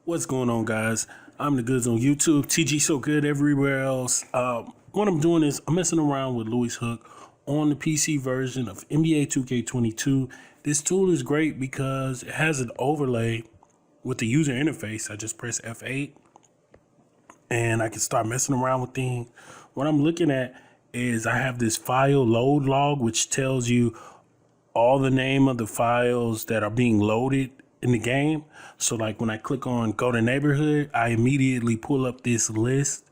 What's going on, guys? I'm the Goods on YouTube, TGsoGood everywhere else. What I'm doing is I'm messing around with Looyh Hook on the PC version of NBA 2K22. This tool is great because it has an overlay with the user interface. I just press F8 and I can start messing around with things. What I'm looking at is I have this file load log, which tells you all the name of the files that are being loaded in the game. So like when I click on go to neighborhood, I immediately pull up this list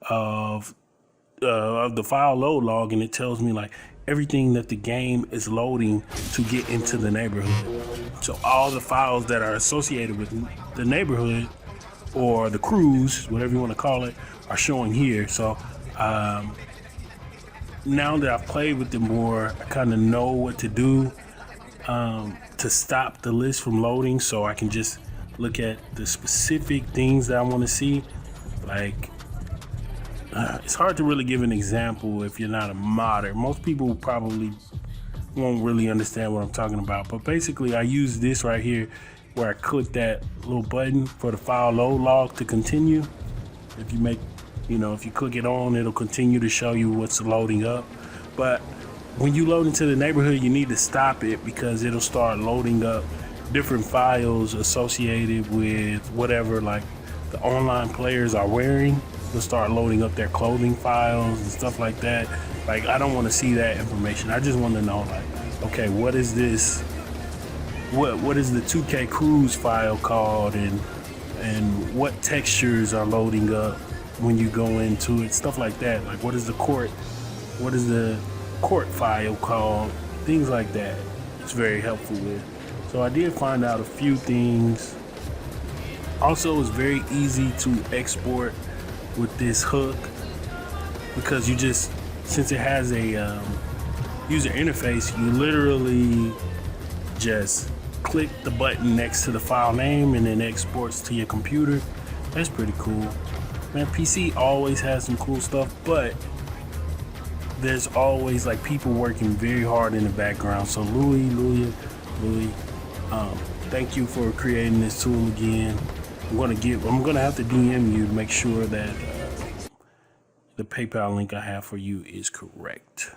of the file load log, and it tells me like everything that the game is loading to get into the neighborhood. So all the files that are associated with the neighborhood or the cruise, whatever you want to call it, are showing here. So now that I've played with it more, I kind of know what to do to stop the list from loading, so I can just look at the specific things that I want to see. Like it's hard to really give an example if you're not a modder. Most people probably won't really understand what I'm talking about, but basically I use this right here where I click that little button for the file load log to continue. If you make, if you click it on, it'll continue to show you what's loading up. But when you load into the neighborhood, you need to stop it because it'll start loading up different files associated with whatever like the online players are wearing. They'll start loading up their clothing files and stuff like that. Like, I don't want to see that information. I just want to know, like, okay, what is this? What is the 2K cruise file called, and what textures are loading up when you go into it, stuff like that. Like, what is the court file called, things like that. It's very helpful with. So I did find out a few things. Also, it's very easy to export with this hook because since it has a user interface, you literally just click the button next to the file name and then exports to your computer. That's pretty cool, man. PC always has some cool stuff, but there's always like people working very hard in the background. So Looyh, thank you for creating this tool again. I'm gonna have to DM you to make sure that the PayPal link I have for you is correct.